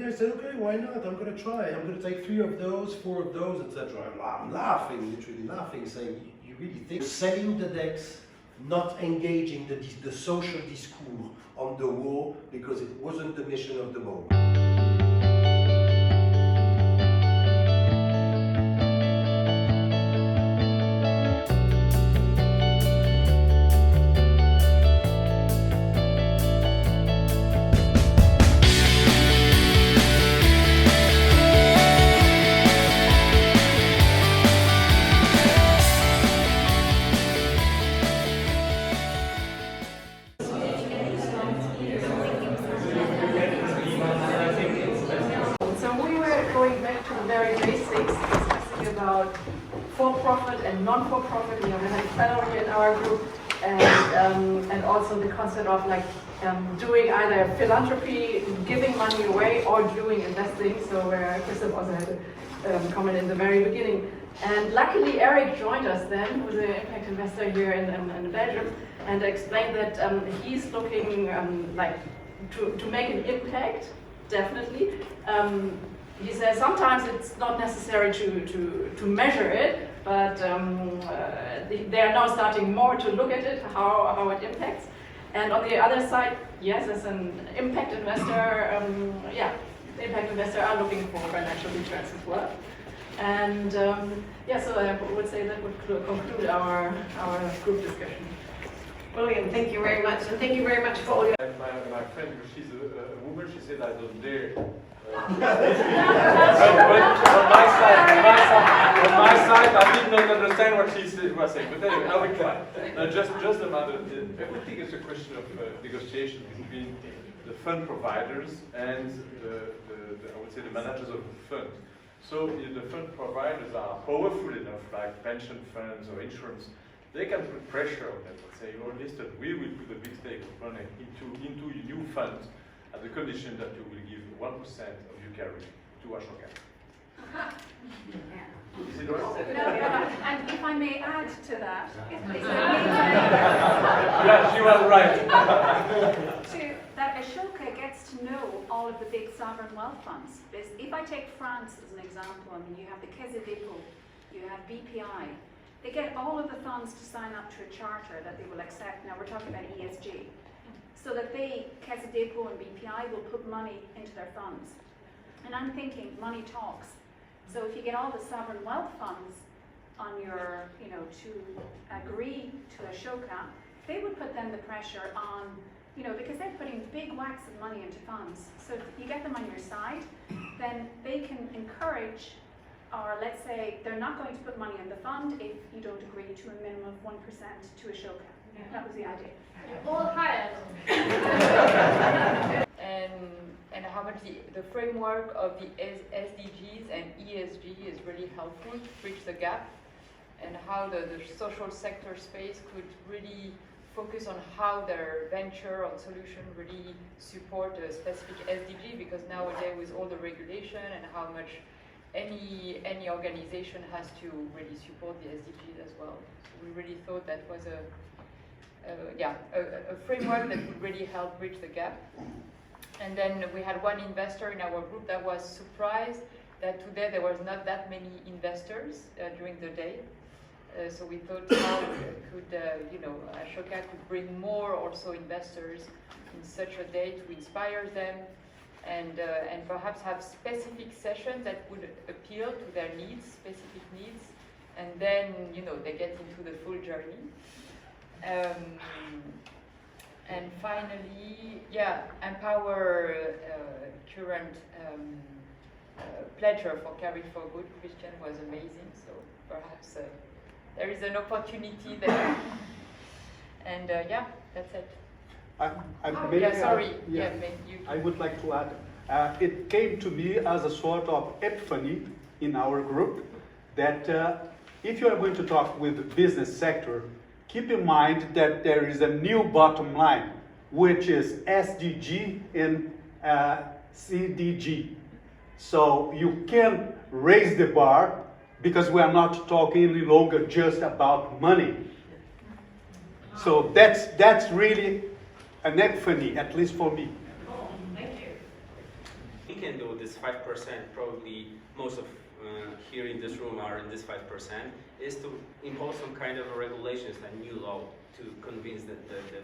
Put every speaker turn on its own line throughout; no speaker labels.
I said, okay, why not? I'm going to try. I'm going to take 3 of those, 4 of those, etc. I'm laughing, literally laughing, saying, you really think selling the decks, not engaging the social discourse on the war because it wasn't the mission of the moment.
Very basics, discussing about for-profit and non-for-profit. We have a fellow here in our group, and also the concept of like doing either philanthropy, giving money away, or doing investing. So where Christoph also had a comment in the very beginning. And luckily Eric joined us then, who's an impact investor here in Belgium, and explained that he's looking like to make an impact, definitely. He says sometimes it's not necessary to measure it, but they are now starting more to look at it, how it impacts. And on the other side, yes, as an impact investor, impact investors are looking for financial returns as well. And so I would say that would conclude our group discussion.
Brilliant, thank you very much, and thank you very much for all your...
My friend, she's a woman, she said, I don't dare. But on my side, I did not understand what she was saying. But anyway, I will try. Just a matter. Everything is a question of negotiation between the fund providers and I would say the managers of the fund. So if the fund providers are powerful enough, like pension funds or insurance, they can put pressure on them and say, "Oh, listen, we will put a big stake of money into a new fund at the condition that you will give 1% of your carry to Ashoka." Is it right?
No, and if I may add to that,
Yeah, she was right.
that Ashoka gets to know all of the big sovereign wealth funds. If I take France as an example, I mean, you have the Caisse de dépôt, you have BPI. They get all of the funds to sign up to a charter that they will accept. Now we're talking about ESG. So that Caisse de dépôt and BPI will put money into their funds. And I'm thinking, money talks. So if you get all the sovereign wealth funds on your, to agree to Ashoka, they would put then the pressure on, because they're putting big whacks of money into funds. So if you get them on your side, then they can encourage, or let's say they're not going to put money in the fund if you don't agree to a minimum of 1% to Ashoka. Yeah. That was the idea.
All higher. and how much the framework of the SDGs and ESG is really helpful to bridge the gap, and how the social sector space could really focus on how their venture or solution really support a specific SDG, because nowadays with all the regulation and how much any organization has to really support the SDGs as well. So we really thought that was a framework that would really help bridge the gap. And then we had one investor in our group that was surprised that today there was not that many investors during the day. So we thought how could Ashoka could bring more also investors in such a day to inspire them, and perhaps have specific sessions that would appeal to their needs, specific needs, and then they get into the full journey. And finally, empower current pledger for Carry for Good. Christian was amazing, so perhaps there is an opportunity there. And that's it.
I would like to add, it came to me as a sort of epiphany in our group that if you are going to talk with the business sector, keep in mind that there is a new bottom line, which is SDG and CDG. So you can raise the bar because we are not talking any longer just about money. So that's really an epiphany, at least for me.
Thank you.
can do, this 5%, probably most of here in this room are in this 5%, is to impose some kind of regulations, a new law to convince the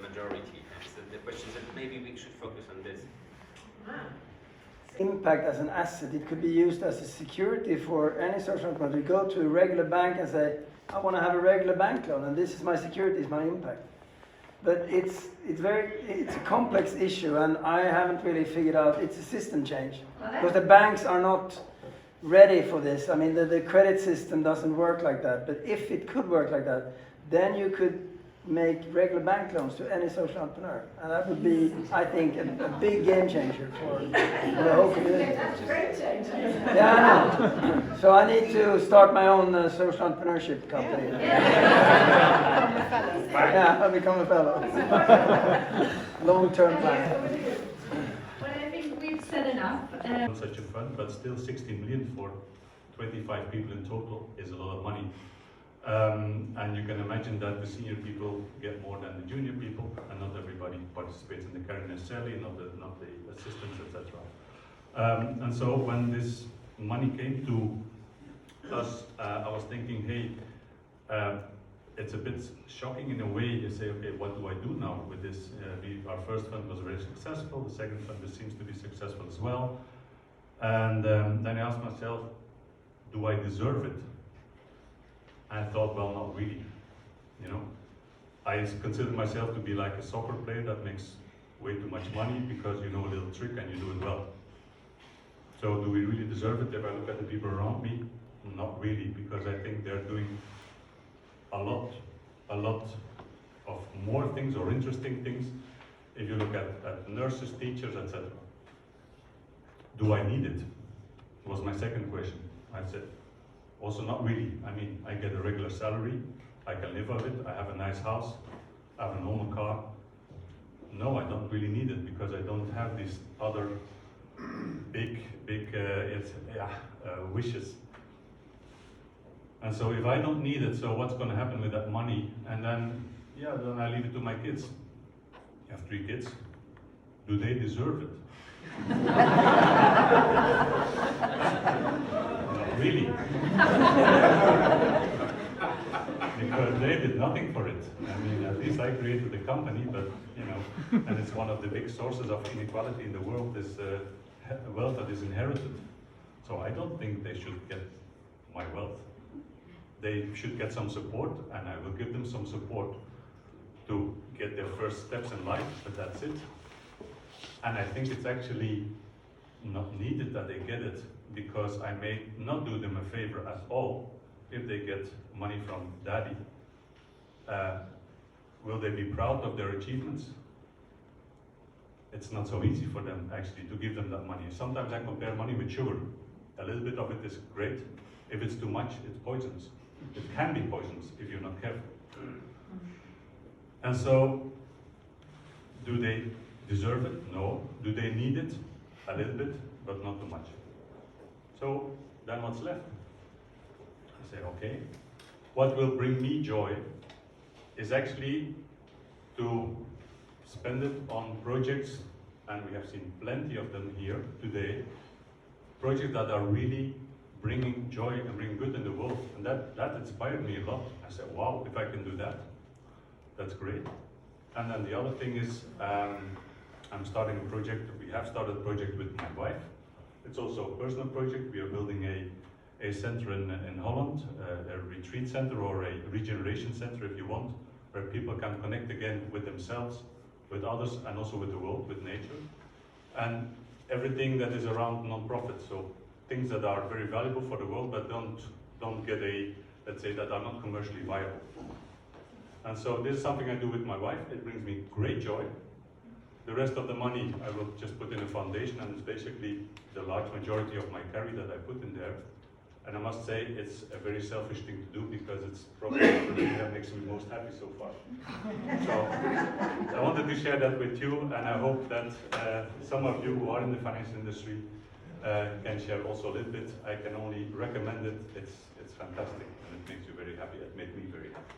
majority. So the question is that maybe we should focus on this.
Impact as an asset, it could be used as a security for any social entrepreneur to go to a regular bank and say, I want to have a regular bank loan and this is my security, is my impact. But it's a complex issue and I haven't really figured out, it's a system change. Because the banks are not ready for this. I mean, the credit system doesn't work like that. But if it could work like that, then you could make regular bank loans to any social entrepreneur. And that would be, I think, a big game changer for the whole community.
That's a great change.
Yeah, I know. So I need to start my own social entrepreneurship company. Yeah, I'll become a fellow. Long-term plan.
Well, I think we've said enough.
Such a fund, but still 60 million for 25 people in total is a lot of money. And you can imagine that the senior people get more than the junior people, and not everybody participates in the carry necessarily, not the assistants, etc. And so when this money came to us, I was thinking, hey, it's a bit shocking in a way. You say, okay, what do I do now with this? Our first fund was very successful. The second fund seems to be successful as well. And then I asked myself, do I deserve it? I thought, well, not really. You know, I consider myself to be like a soccer player that makes way too much money because you know a little trick and you do it well. So do we really deserve it? If I look at the people around me, not really, because I think they're doing a lot of more things or interesting things. If you look at nurses, teachers, etc. Do I need it? Was my second question. I said, also not really. I mean, I get a regular salary, I can live on it, I have a nice house, I have a normal car. No, I don't really need it because I don't have these other big wishes. And so if I don't need it, so what's going to happen with that money? And then, yeah, then I leave it to my kids. You have 3 kids. Do they deserve it? Not really. Because they did nothing for it. I mean, at least I created the company, but, you know, and it's one of the big sources of inequality in the world, is wealth that is inherited. So I don't think they should get my wealth. They should get some support, and I will give them some support to get their first steps in life, but that's it. And I think it's actually not needed that they get it, because I may not do them a favor at all if they get money from daddy. Will they be proud of their achievements? It's not so easy for them actually to give them that money. Sometimes I compare money with sugar. A little bit of it is great. If it's too much, it's poisonous. It can be poisonous if you're not careful. And so, do they deserve it? No. Do they need it? A little bit, but not too much. So, then what's left? I say, okay, what will bring me joy is actually to spend it on projects, and we have seen plenty of them here today, projects that are really bringing joy and bringing good in the world. And that inspired me a lot. I said, wow, if I can do that, that's great. And then the other thing is, I'm starting a project, we have started a project with my wife. It's also a personal project. We are building a center in Holland, a retreat center or a regeneration center if you want, where people can connect again with themselves, with others, and also with the world, with nature. And everything that is around non-profit, so things that are very valuable for the world but don't get let's say, that are not commercially viable. And so this is something I do with my wife. It brings me great joy. The rest of the money I will just put in a foundation, and it's basically the large majority of my carry that I put in there. And I must say, it's a very selfish thing to do because it's probably the thing that makes me most happy so far. So I wanted to share that with you, and I hope that some of you who are in the financial industry can share also a little bit. I can only recommend it. It's fantastic, and it makes you very happy. It made me very happy.